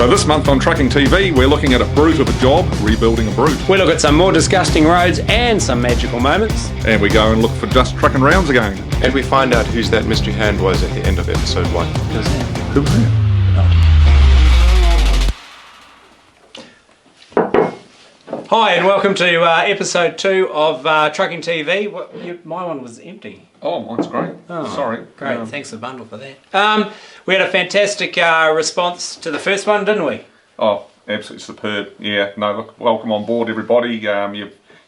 So this month on Trucking TV, we're looking at a brute of a job, rebuilding a brute. We look at some more disgusting roads and some magical moments. And we go and look for just trucking rounds again. And we find out whose that mystery hand was at the end of episode 1. Who's that? Who was that? Hi and welcome to episode 2 of Trucking TV. My one was empty. Oh, mine's great. Oh, sorry. Great, thanks a bundle for that. We had a fantastic response to the first one, didn't we? Oh, absolutely superb. Yeah, no, look, welcome on board everybody.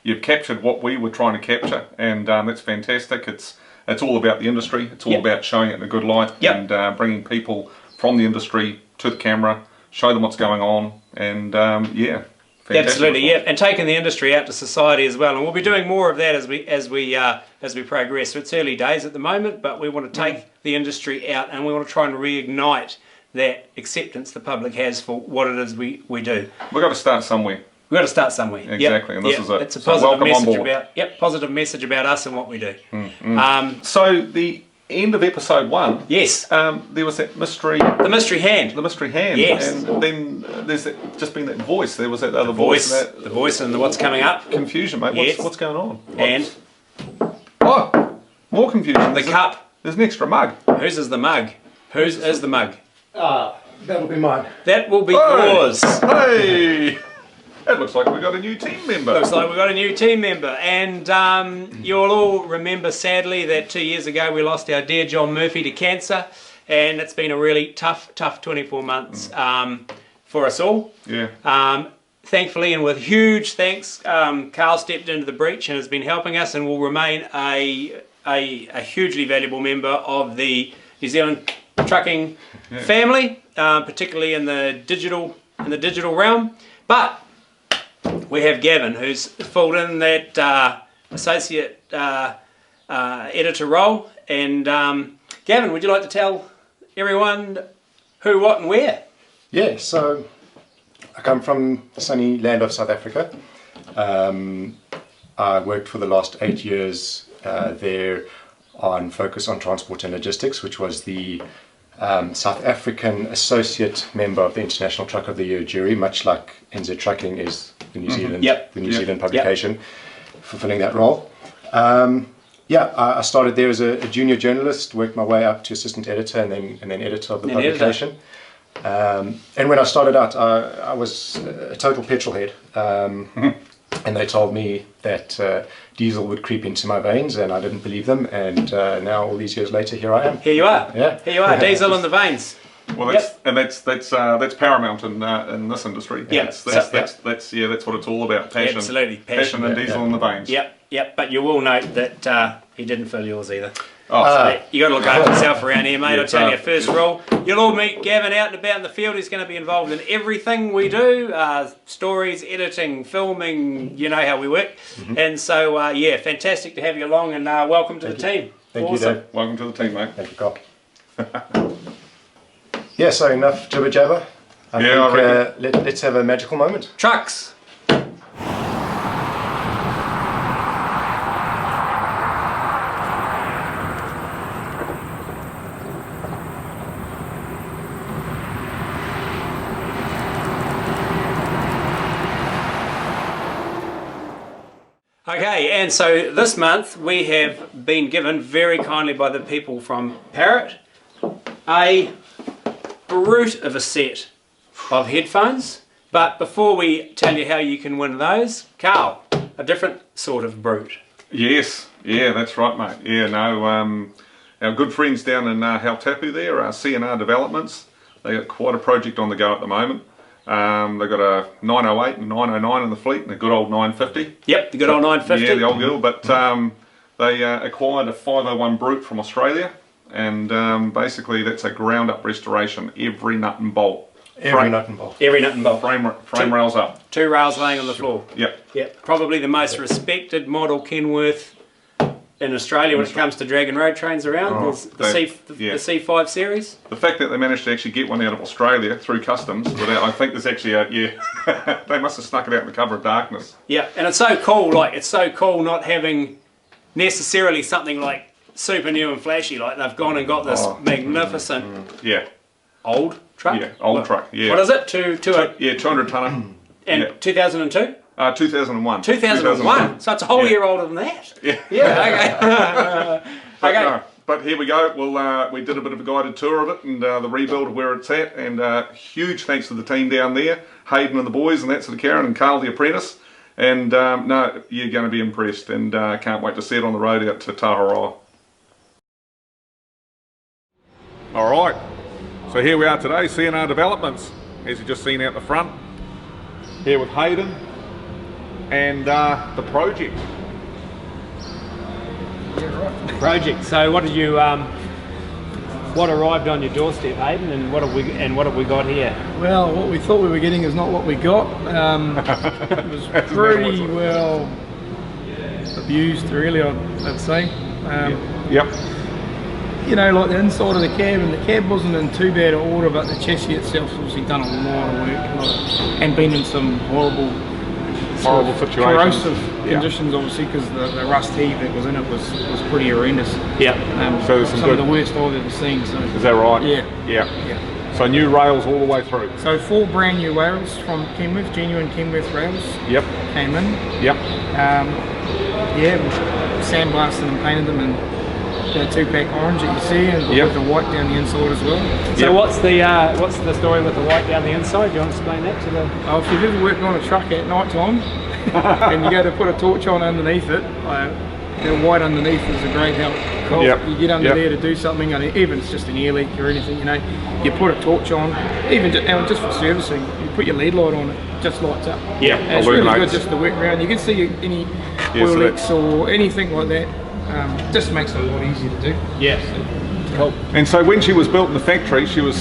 You've captured what we were trying to capture, and that's fantastic. It's all about the industry. It's all about showing it in a good light and bringing people from the industry to the camera, show them what's going on, and yeah. Absolutely, yeah, and taking the industry out to society as well, and we'll be doing more of that as we progress. So it's early days at the moment, but we want to take the industry out, and we want to try and reignite that acceptance the public has for what it is we do. We've got to start somewhere. We've got to start somewhere. Exactly, and this is it. It's a positive message about positive message about us and what we do. So the end of episode 1, yes, there was that mystery. The mystery hand. The mystery hand. Yes. And then there's just been that voice. There was that other voice. The voice and what's coming up. Confusion, mate. Yes. What's going on? And oh, more confusion. The cup. There's an extra mug. Whose is the mug? Whose is the mug? That'll be mine. That will be yours. Hey! It looks like we've got a new team member. Looks like we've got a new team member. And you'll all remember, sadly, that 2 years ago we lost our dear John Murphy to cancer. And it's been a really tough 24 months for us all. Yeah. Thankfully, and with huge thanks, Carl stepped into the breach and has been helping us and will remain a hugely valuable member of the New Zealand trucking family, particularly in the digital realm. But we have Gavin, who's filled in that associate editor role. And Gavin, would you like to tell everyone who, what and where? Yeah, so I come from the sunny land of South Africa. I worked for the last 8 years there on focus on transport and logistics, which was the South African associate member of the International Truck of the Year jury, much like NZ Trucking is the New Zealand, the New Zealand publication, fulfilling that role. I started there as a junior journalist, worked my way up to assistant editor and then editor of the publication. And when I started out, I was a total petrol head. And they told me that diesel would creep into my veins, and I didn't believe them. And now, all these years later, here I am. Here you are. Yeah. Here you are. Diesel in the veins. Well, that's paramount in this industry. Yeah. That's what it's all about. Passion. Absolutely. Passion and diesel in the veins. Yep. But you will note that he didn't fill yours either. Oh, so you got to look after yourself around here, mate. I'll tell you, first rule, you'll all meet Gavin out and about in the field. He's going to be involved in everything we do, stories, editing, filming, you know how we work. And so, fantastic to have you along, and welcome to the team. Thank you, Dave. Welcome to the team, mate. Thank you, Carl. Yeah, so enough jibber jabber. I think let's have a magical moment. Trucks. Okay, and so this month we have been given very kindly by the people from Parrot a brute of a set of headphones. But before we tell you how you can win those, Carl, a different sort of brute. Yes, yeah, that's right, mate. Yeah, no, our good friends down in Hautapu there, C&R Developments, they got quite a project on the go at the moment. They've got a 908 and 909 in the fleet and a good old 950. Yep, the good old 950. Yeah, the old girl, but they acquired a 501 Brute from Australia, and basically that's a ground up restoration, every nut and bolt. Every nut and bolt. Every nut and bolt. Frame rails up. 2 rails laying on the floor. Yep. Probably the most respected model Kenworth in Australia when it comes to dragging road trains around. The C5 Series. The fact that they managed to actually get one out of Australia through customs, without, I think there's actually they must have snuck it out in the cover of darkness. Yeah, and it's so cool. Like, it's so cool not having necessarily something like super new and flashy. Like, they've gone and got this magnificent Yeah. old truck? Yeah, old truck, yeah. What is it? 200 tonner. And 2002? 2001. 2001. So it's a whole year older than that. Yeah. Yeah, okay. But here we go. Well, we did a bit of a guided tour of it and the rebuild of where it's at. And huge thanks to the team down there, Hayden and the boys, and that's Karen and Carl, the apprentice. And no, you're going to be impressed, and can't wait to see it on the road out to T.R.U.C.K.I.N.G. All right. So here we are today, C&R Developments, as you've just seen out the front. Here with Hayden and the project. Project. So what did you what arrived on your doorstep, Hayden, and what have we got here? Well, what we thought we were getting is not what we got. It was pretty well abused, really, I'd say. Yep. You know, like the inside of the cab, and the cab wasn't in too bad an order, but the chassis itself's obviously done a lot of work and been in some horrible situations. Corrosive conditions, obviously, because the rust heave that was in it was pretty horrendous. Yeah. So there's some of the worst I've ever seen. So. Is that right? Yeah. Yeah. So new rails all the way through. So 4 brand new rails from Kenworth, genuine Kenworth rails. Yep. Came in. Yep. Yeah, we sandblasted and painted them in the 2-pack orange that you see, and with the white down the inside as well. So what's the story with the white down the inside? Do you want to explain that to the? Oh, if you've ever worked on a truck at night time and you go to put a torch on underneath it, the white underneath is a great help. Cool. You get under there to do something, and even if it's just an air leak or anything, you know, you put a torch on, even just for servicing, you put your lead light on, it just lights up. Yeah, and it's really good just to work around. You can see any oil leaks or anything like that. Just makes it a lot easier to do. Yeah. Cool. And so when she was built in the factory, she was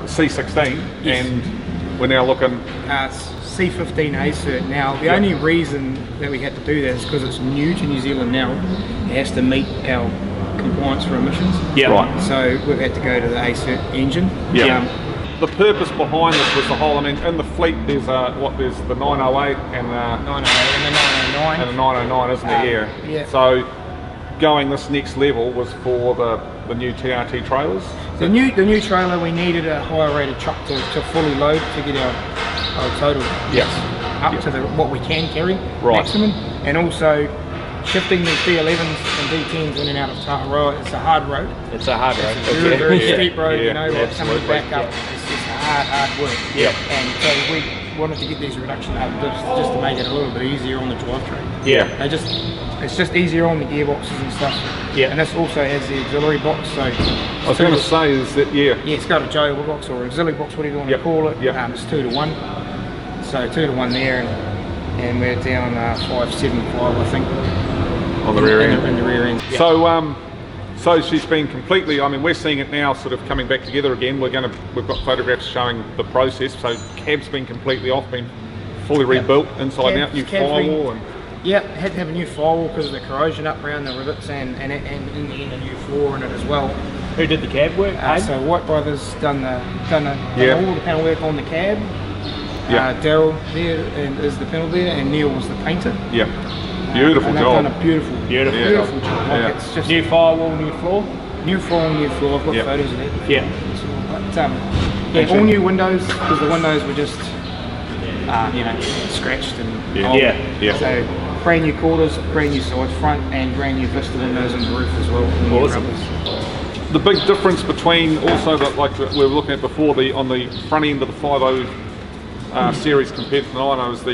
C16, and we're now looking C15 cert. Now the only reason that we had to do that is because it's new to New Zealand now. It has to meet our compliance for emissions. Yeah. Right. So we've had to go to the A cert engine. Yeah. The purpose behind this was the whole. I mean, in the fleet there's there's the 908 and the 908 and the 909. And the 909, isn't there? Yeah. So going this next level was for the new TRT trailers. The new trailer, we needed a higher rated truck to fully load to get our total up to what we can carry maximum, and also shifting these D11s and D10s in and out of T.R.U.C.K.I.N.G. It's a hard road. It's a hard road. It's a very steep road, you know, like coming back up. It's just hard work. Yeah. And so we wanted to get these reduction up just to make it a little bit easier on the drivetrain. Yeah. It's just easier on the gearboxes and stuff. Yeah. And this also has the auxiliary box, so I was going to say is that yeah, it's got a jail box or auxiliary box, whatever you want to call it. Yep. It's 2 to 1. So 2 to 1 there, and we're down 575, I think. On the rear end. In the rear end. Yeah. So she's been completely. I mean, we're seeing it now, sort of coming back together again. We've got photographs showing the process. So cab's been completely off, been fully rebuilt inside and out, new firewall and. Yeah, had to have a new firewall because of the corrosion up around the rivets, and in the end a new floor in it as well. Who did the cab work? So White Brothers done all the panel work on the cab. Daryl there is the panel there, and Neil was the painter. Yeah. Beautiful and job. They've done a beautiful job. Like it's just new firewall, new floor. New firewall, new floor. I've got photos of that. Yeah. But all new windows, because the windows were just scratched and old. Yeah. So brand new quarters, brand new side front, and brand new vista windows on the roof as well. Awesome. The big difference between also like we were looking at before on the front end of the 50 series compared to the 90 is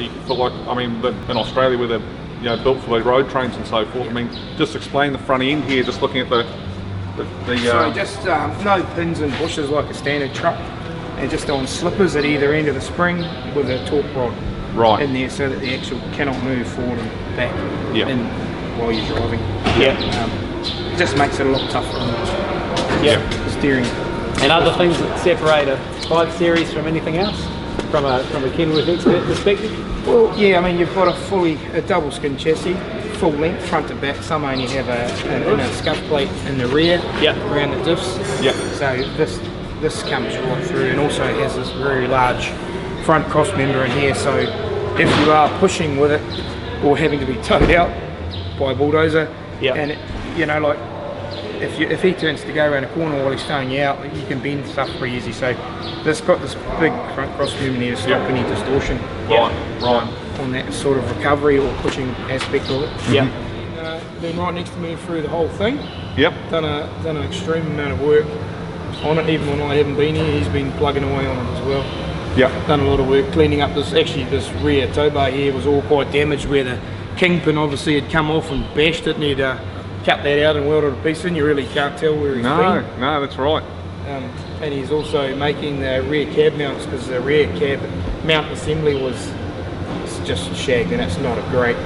in Australia where they're built for the road trains and so forth. I mean, just explain the front end here. Just looking at the so just no pins and bushes like a standard truck. They're just on slippers at either end of the spring with a torque rod in there, so that the axle cannot move forward and back while you're driving. It just makes it a lot tougher on the steering. And other things that separate a 5 Series from anything else, from a Kenworth expert perspective? Well, yeah, I mean, you've got a double skin chassis, full length, front to back. Some only have a scuff plate in the rear around the diffs. So this comes right through, and also has this very large front cross member in here, so if you are pushing with it or having to be towed out by a bulldozer, and if he turns to go around a corner while he's stowing you out, you can bend stuff pretty easy. So this got this big front cross movement here to stop any distortion. Right. On that sort of recovery or pushing aspect of it. Yeah. Been right next to me through the whole thing. Yep. Done an extreme amount of work on it, even when I haven't been here. He's been plugging away on it as well. Yep. Done a lot of work cleaning up this. Actually, this rear tow bar here was all quite damaged, where the kingpin obviously had come off and bashed it, and he'd cut that out and welded a piece in. You really can't tell where he's been. No, that's right. And he's also making the rear cab mounts, because the rear cab mount assembly was just shagged, and it's not a great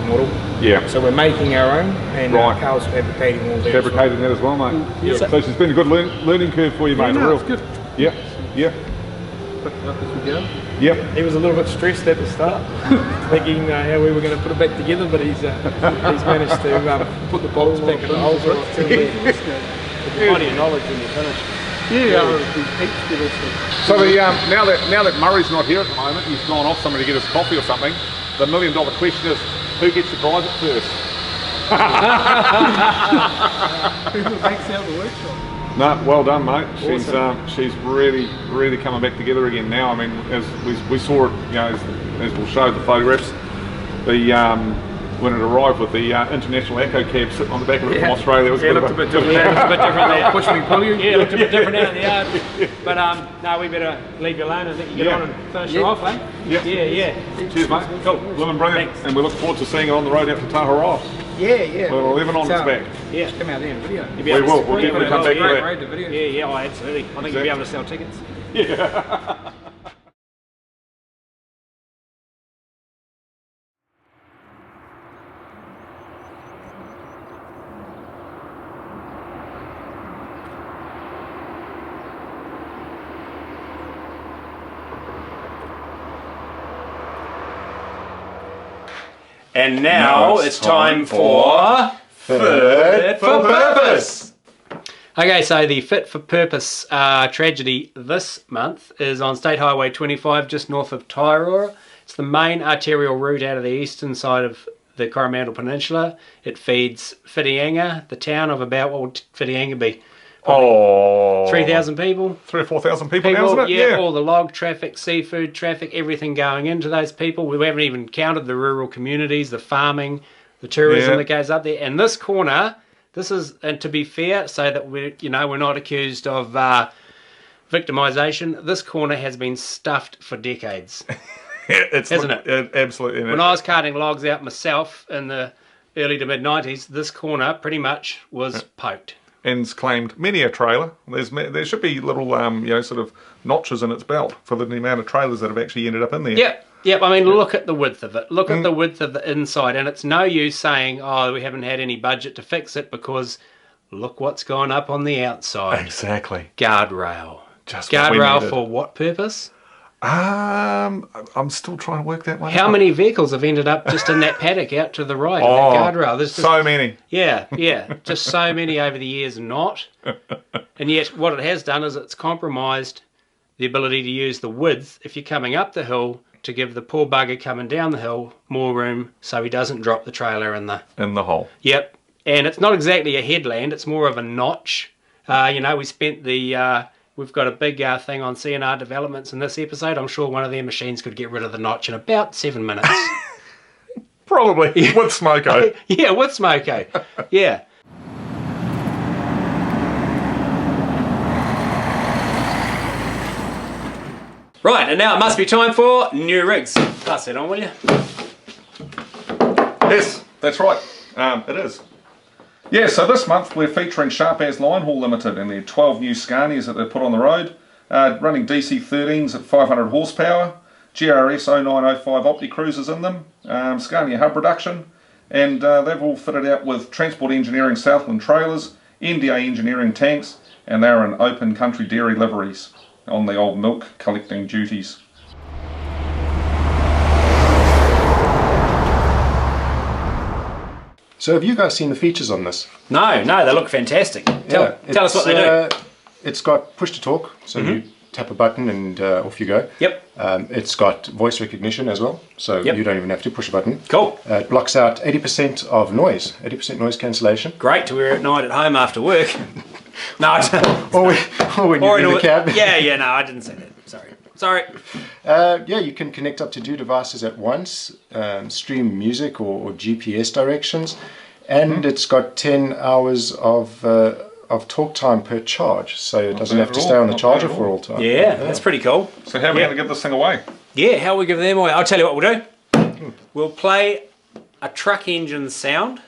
model. Yeah. So we're making our own, and Carl's fabricating all that. Fabricating that as well, mate. Yeah. So it's been a good learning curve for you, mate. No, it's good. Yep. Yep. Pick it up as we go. Yep. He was a little bit stressed at the start, thinking how we were going to put it back together, but he's managed to put the bolts back in the holes. Plenty of knowledge when you're finished. So now that Murray's not here at the moment, he's gone off somewhere to get his coffee or something. The $1 million question is, who gets to drive it first? Who takes out the workshop? No, well done, mate. Awesome. She's really coming back together again now. I mean, as we saw it, as we'll show the photographs, when it arrived with the international Echo cab sitting on the back of it from Australia, it was a bit different. It was a bit different there. Push me, pull you. Yeah, it looked a bit different out in the yard. But no, we better leave you alone. I think you get on and finish it off, eh? Yeah. Cheers, mate. Cool. Living brilliant. Thanks. And we look forward to seeing it on the road out to T.R.U.C.K.I.N.G. Yeah. With 11 on its back. Yeah. Just come out there in video. We will. We'll definitely come back to that. Yeah, absolutely. I think you'll be able to sell tickets. Yeah. And now it's time for Fit for Purpose. Okay, so the Fit for Purpose tragedy this month is on State Highway 25, just north of Tairua. It's the main arterial route out of the eastern side of the Coromandel Peninsula. It feeds Whitianga, the town of about, what would Whitianga be? 3,000 people. 3,000 or 4,000 people now, isn't it? Yeah, all the log traffic, seafood traffic, everything going into those people. We haven't even counted the rural communities, the farming, the tourism that goes up there. And this corner, this is, and to be fair, so that we're not accused of victimisation, this corner has been stuffed for decades. Hasn't it? Absolutely. When I was carting logs out myself in the early to mid 90s, this corner pretty much was poked. And's claimed many a trailer. There should be little sort of notches in its belt for the amount of trailers that have actually ended up in there. Yep. I mean, look at the width of it. Look at the width of the inside, and it's no use saying, "Oh, we haven't had any budget to fix it," because look what's gone up on the outside. Exactly. Guardrail. Just guardrail for what purpose? I'm still trying to work that one out. How many vehicles have ended up just in that paddock out to the right of that guardrail? There's just, so many. Yeah, just so many over the years not. And yet what it has done is it's compromised the ability to use the width if you're coming up the hill to give the poor bugger coming down the hill more room so he doesn't drop the trailer in the hole. Yep. And it's not exactly a headland, it's more of a notch. We spent we've got a big thing on C&R Developments in this episode. I'm sure one of their machines could get rid of the notch in about 7 minutes. Probably. With Smoko. Yeah, with Smoko. Yeah. Right, and now it must be time for new rigs. Pass that on, will you? Yes, that's right. It is. Yeah, so this month we're featuring Sharp As Line Haul Limited and their 12 new Scanias that they've put on the road, running DC13s at 500 horsepower, GRS 0905 Opti Cruisers in them, Scania hub reduction, and they've all fitted out with Transport Engineering Southland trailers, NDA Engineering tanks, and they're in open country dairy liveries on the old milk collecting duties. So have you guys seen the features on this? No, they look fantastic. Tell us what they do. It's got push to talk, so you tap a button and off you go. Yep. It's got voice recognition as well, so you don't even have to push a button. Cool. It blocks out 80% of noise, 80% noise cancellation. Great to wear at night at home after work. No, or when you're in the cab. Yeah, no, I didn't say that. Sorry. Yeah, you can connect up to 2 devices at once, stream music or GPS directions, and it's got 10 hours of talk time per charge, so it doesn't have to stay on the charger for all time. Yeah, that's pretty cool. So how are we going to give this thing away? Yeah, how are we giving them away? I'll tell you what we'll do. We'll play a truck engine sound,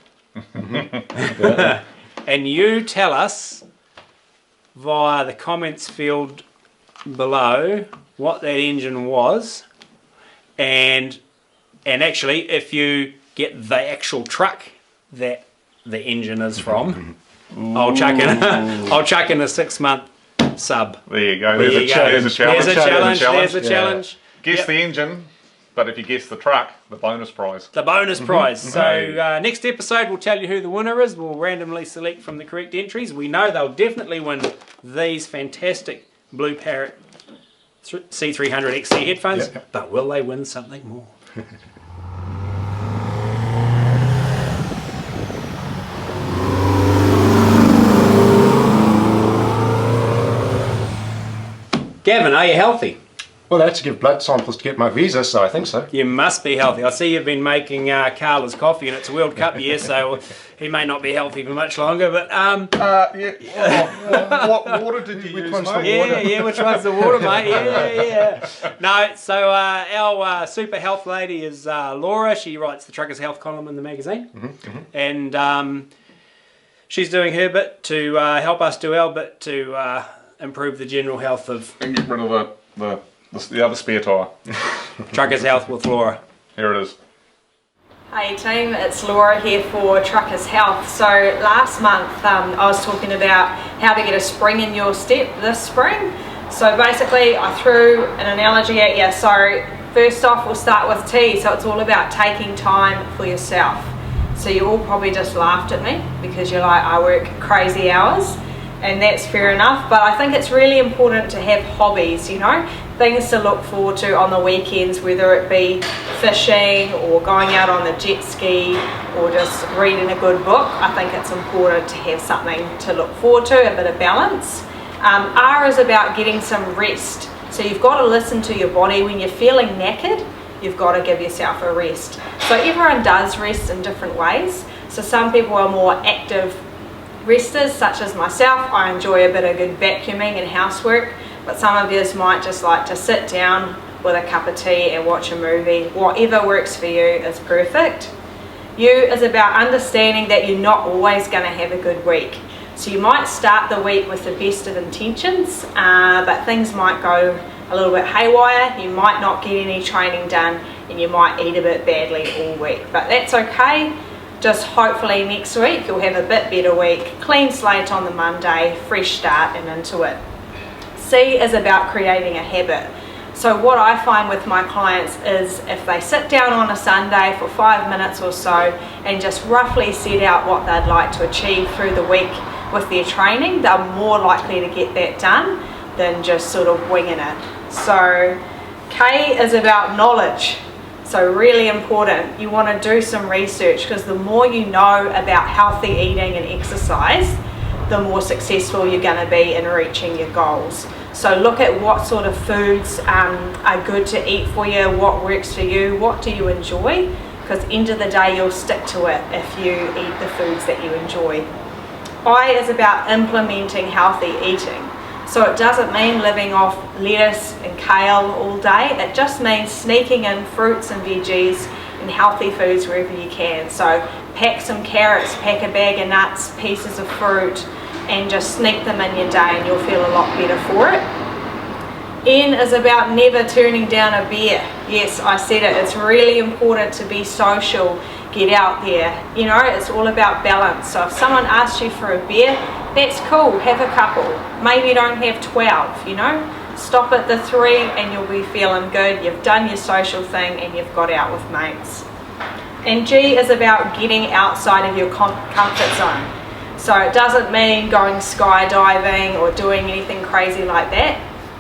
and you tell us via the comments field below what that engine was, and actually if you get the actual truck that the engine is from, I'll chuck in a 6-month sub. There you go. There's a challenge. There's a challenge. Guess the engine, but if you guess the truck, the bonus prize. The bonus prize. So next episode we'll tell you who the winner is. We'll randomly select from the correct entries. We know they'll definitely win these fantastic BlueParrott C300-XT headphones, but will they win something more? Gavin, are you healthy? Well, I had to give blood samples to get my visa, so I think so. You must be healthy. I see you've been making Carla's coffee, and it's a World Cup year, so he may not be healthy for much longer. But what water did you use, mate? Yeah. Which one's the water, mate? Yeah. No, so our super health lady is Laura. She writes the Truckers' Health column in the magazine, and she's doing her bit to help us do our bit to improve the general health of. And get rid of the other spare tyre. Truckers' Health with Laura. Here it is. Hey team, it's Laura here for Truckers' Health. So last month I was talking about how to get a spring in your step this spring. So basically I threw an analogy at you. So first off we'll start with T. So it's all about taking time for yourself. So you all probably just laughed at me because you're like, I work crazy hours. And that's fair enough, but I think it's really important to have hobbies, you know, things to look forward to on the weekends, whether it be fishing or going out on the jet ski or just reading a good book. I think it's important to have something to look forward to, a bit of balance. R is about getting some rest. So you've got to listen to your body. When you're feeling knackered, you've got to give yourself a rest. So everyone does rest in different ways. So some people are more active resters, such as myself. I enjoy a bit of good vacuuming and housework, but some of you might just like to sit down with a cup of tea and watch a movie. Whatever works for you is perfect. U is about understanding that you're not always going to have a good week. So you might start the week with the best of intentions, but things might go a little bit haywire. You might not get any training done and you might eat a bit badly all week, but that's okay. Just hopefully next week you'll have a bit better week, clean slate on the Monday, fresh start and into it. C is about creating a habit. So what I find with my clients is if they sit down on a Sunday for 5 minutes or so and just roughly set out what they'd like to achieve through the week with their training, they're more likely to get that done than just sort of winging it. So K is about knowledge. So really important, you want to do some research, because the more you know about healthy eating and exercise, the more successful you're going to be in reaching your goals. So look at what sort of foods are good to eat for you, what works for you, what do you enjoy, because end of the day you'll stick to it if you eat the foods that you enjoy. I is about implementing healthy eating. So it doesn't mean living off lettuce and kale all day, it just means sneaking in fruits and veggies and healthy foods wherever you can. So pack some carrots, pack a bag of nuts, pieces of fruit, and just sneak them in your day and you'll feel a lot better for it. N is about never turning down a beer. Yes, I said it, it's really important to be social, get out there. You know, it's all about balance. So if someone asks you for a beer, that's cool, have a couple. Maybe don't have 12, you know. Stop at the 3 and you'll be feeling good. You've done your social thing and you've got out with mates. And G is about getting outside of your comfort zone. So it doesn't mean going skydiving or doing anything crazy like that.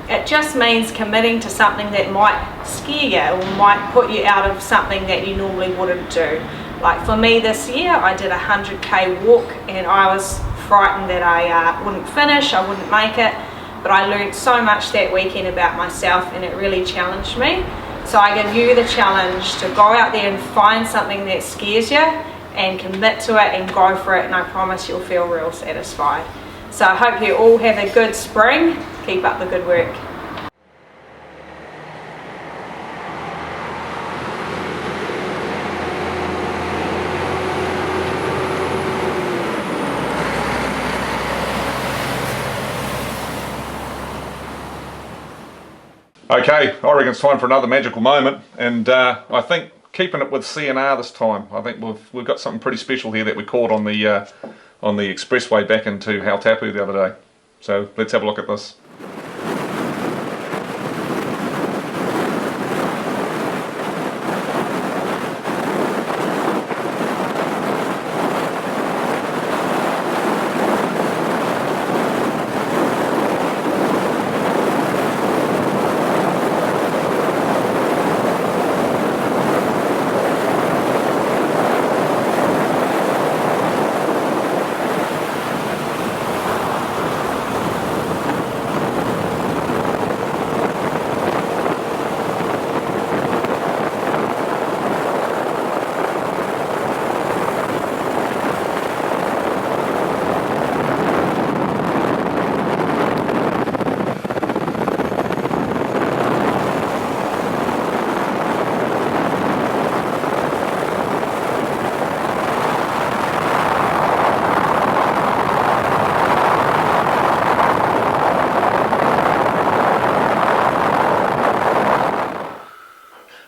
It just means committing to something that might scare you or might put you out of something that you normally wouldn't do. Like for me this year, I did a 100k walk and I was frightened that I wouldn't finish, I wouldn't make it, but I learned so much that weekend about myself and it really challenged me. So I give you the challenge to go out there and find something that scares you and commit to it and go for it, and I promise you'll feel real satisfied. So I hope you all have a good spring. Keep up the good work. Okay, I reckon it's time for another magical moment, and I think keeping it with C&R this time. I think we've got something pretty special here that we caught on the expressway back into Hautapu the other day. So let's have a look at this.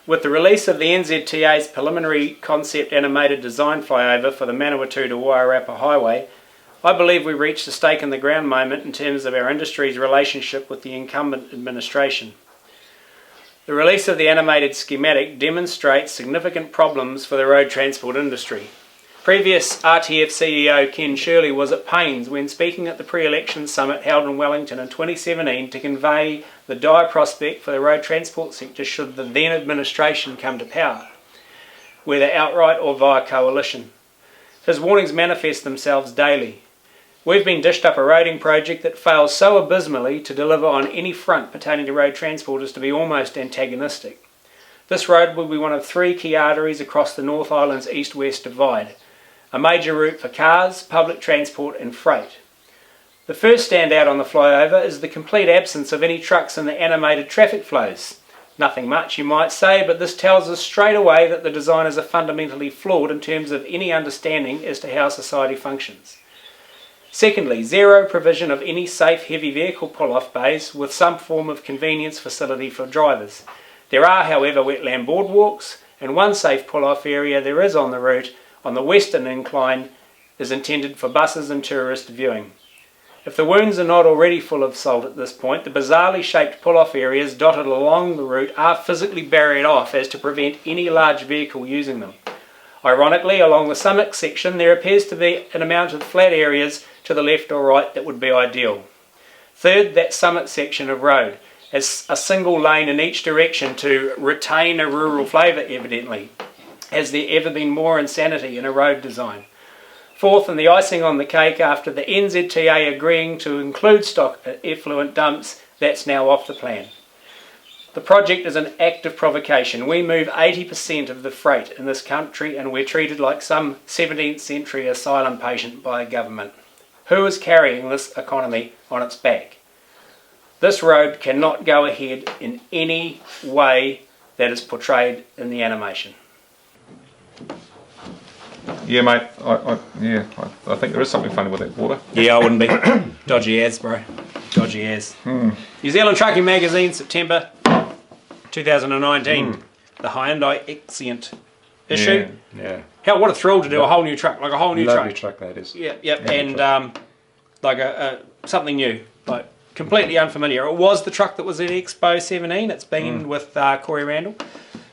With the release of the NZTA's preliminary concept animated design flyover for the Manawatu to Wairarapa Highway, I believe we reached a stake in the ground moment in terms of our industry's relationship with the incumbent administration. The release of the animated schematic demonstrates significant problems for the road transport industry. Previous RTF CEO Ken Shirley was at pains when speaking at the pre-election summit held in Wellington in 2017 to convey the dire prospect for the road transport sector should the then administration come to power, whether outright or via coalition. His warnings manifest themselves daily. We've been dished up a roading project that fails so abysmally to deliver on any front pertaining to road transport as to be almost antagonistic. This road will be one of 3 key arteries across the North Island's east-west divide, a major route for cars, public transport and freight. The first standout on the flyover is the complete absence of any trucks in the animated traffic flows. Nothing much, you might say, but this tells us straight away that the designers are fundamentally flawed in terms of any understanding as to how society functions. Secondly, zero provision of any safe heavy vehicle pull-off bays with some form of convenience facility for drivers. There are, however, wetland boardwalks, and one safe pull-off area there is on the route on the western incline is intended for buses and tourist viewing. If the wounds are not already full of salt at this point, the bizarrely shaped pull-off areas dotted along the route are physically barriered off as to prevent any large vehicle using them. Ironically, along the summit section there appears to be an amount of flat areas to the left or right that would be ideal. Third, that summit section of road has a single lane in each direction to retain a rural flavour evidently. Has there ever been more insanity in a road design? Fourth, and the icing on the cake, after the NZTA agreeing to include stock effluent dumps, that's now off the plan. The project is an act of provocation. We move 80% of the freight in this country and we're treated like some 17th century asylum patient by a government. Who is carrying this economy on its back? This road cannot go ahead in any way that is portrayed in the animation. Yeah, mate. I think there is something funny with that water. Yeah, I wouldn't be. Dodgy ads, bro. Dodgy ads. New Zealand Trucking Magazine, September 2019. The Hyundai Excellent issue. Yeah. Hell, what a thrill to do a whole new truck, like a whole new Lovely truck. truck that is. Yeah, and like something new, like completely unfamiliar. It was the truck that was at Expo 17. It's been with Corey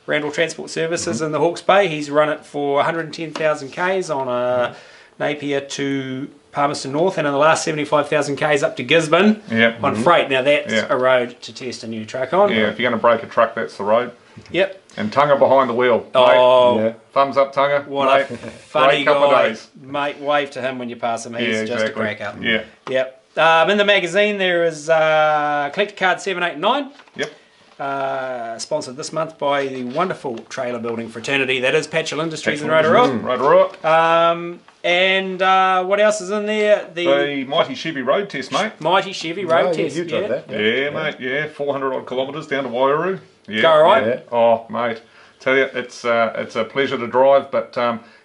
Randall Transport Services in the Hawke's Bay. He's run it for 110,000 Ks on a Napier to Palmerston North, and in the last 75,000 k's up to Gisborne on freight. Now that's a road to test a new truck on. Yeah, if you're going to break a truck, that's the road. Yep. And Tunga behind the wheel. Oh, mate. Thumbs up, Tunga. What mate. a funny couple guy. of days. Mate, wave to him when you pass him. He's just a crack up. Yeah. Yep. In the magazine there is Collector Card 7, 8 and 9. Yep. Sponsored this month by the wonderful trailer building fraternity that is Patchell Industries in Rotorua. Rotorua. And what else is in there? The Mighty Chevy Road Test, mate. Mighty Chevy Road Test. You drove that. Yeah, mate. Yeah, 400 odd kilometres down to Wairau. Yeah. Go all right? Yeah. Oh, mate. Tell you, it's a pleasure to drive, but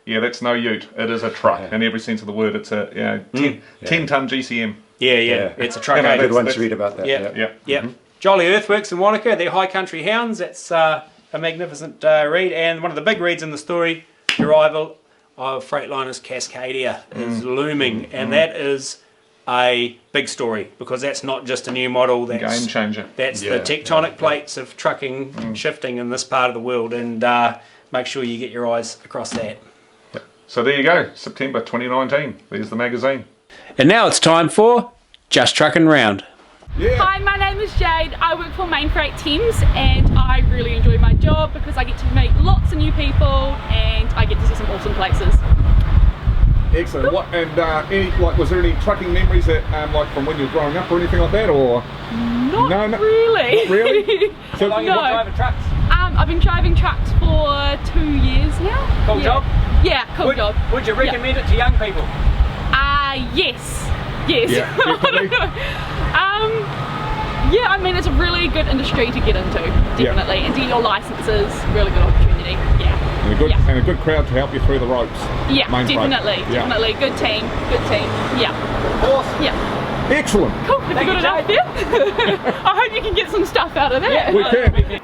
yeah, that's no ute. It is a truck in every sense of the word. It's a 10-ton GCM. Yeah. It's a truck. Good one to read about that. Yeah. Jolly Earthworks in Wanaka, they're High Country Hounds. That's a magnificent read, and one of the big reads in the story, the arrival of Freightliner's Cascadia is looming, and that is a big story because that's not just a new model. That's game changer. That's the tectonic plates of trucking shifting in this part of the world, and make sure you get your eyes across that. So there you go, September 2019. There's the magazine. And now it's time for Just Trucking Round. Yeah. Hi, my name is Jade. I work for Main Freight Thames, and I really enjoy my job because I get to meet lots of new people and I get to see some awesome places. Excellent. What was there any trucking memories that like from when you were growing up or anything like that, or? Not really. Not really? So long you been driving trucks? I've been driving trucks for 2 years now. Cool job? Yeah, cool job. Would you recommend it to young people? Yes. Yes. Yeah, definitely. Yeah, I mean it's a really good industry to get into, definitely, and to get your licenses, really good opportunity. Yeah. And a good crowd to help you through the ropes. Yeah, Main definitely, Freight. definitely. Good team. Yeah. Awesome. Yeah. Excellent. Cool. Have you got enough there? I hope you can get some stuff out of that. Yeah, we can.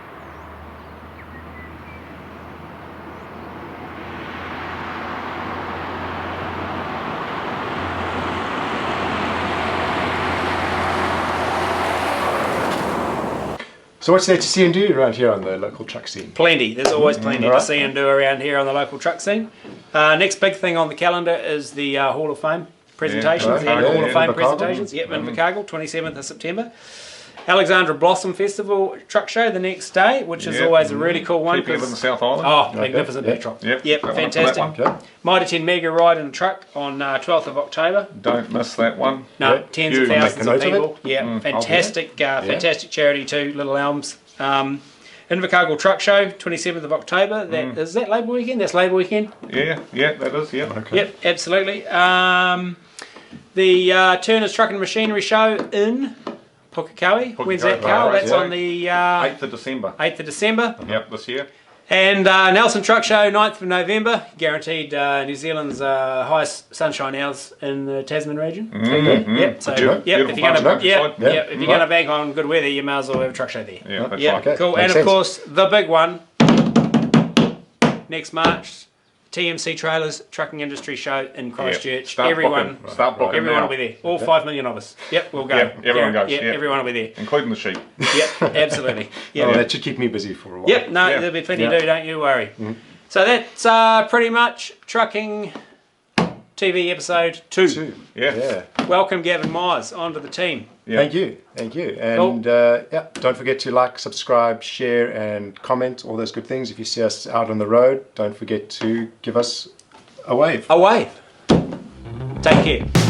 So what's there to see and do around here on the local truck scene? Plenty. There's always plenty to see and do around here on the local truck scene. Next big thing on the calendar is the Hall of Fame presentations. Yeah, Hall of Fame presentations. Yep, in Invercargill, 27th of September. Alexandra Blossom Festival truck show the next day, which is always a really cool one. Keeping it in the South Island. Oh, magnificent backdrop. Yep, fantastic. Mighty 10 mega ride in a truck on 12th of October. Don't miss that one. No, tens of thousands of people. Yeah, fantastic, fantastic charity too, Little Elms. Invercargill Truck Show, 27th of October. Is that Labour Weekend? That's Labour Weekend. Yeah, that is, Okay. Yep, absolutely. The Turner's Truck and Machinery Show in Pukekohe. When's that, Carl? That's on the 8th of December. 8th of December. Yep, this year. And Nelson Truck Show, 9th of November. Guaranteed New Zealand's highest sunshine hours in the Tasman region. Yep. So, if you're going to bank on good weather, you might as well have a truck show there. Yeah, that's right. Okay. Cool. And of course, the big one next March. TMC Trailers Trucking Industry Show in Christchurch. Everyone will be there. All 5 million of us. Yep, we'll go. Yeah, everyone goes. Yeah, everyone will be there. Including the sheep. Yep, absolutely. Yep. Oh, that should keep me busy for a while. Yep, no, there'll be plenty to do, don't you worry. So that's pretty much Trucking TV episode 2. Yeah. Welcome Gavin Myers onto the team. Yeah. Thank you. And don't forget to like, subscribe, share and comment, all those good things. If you see us out on the road, don't forget to give us a wave. A wave. Take care.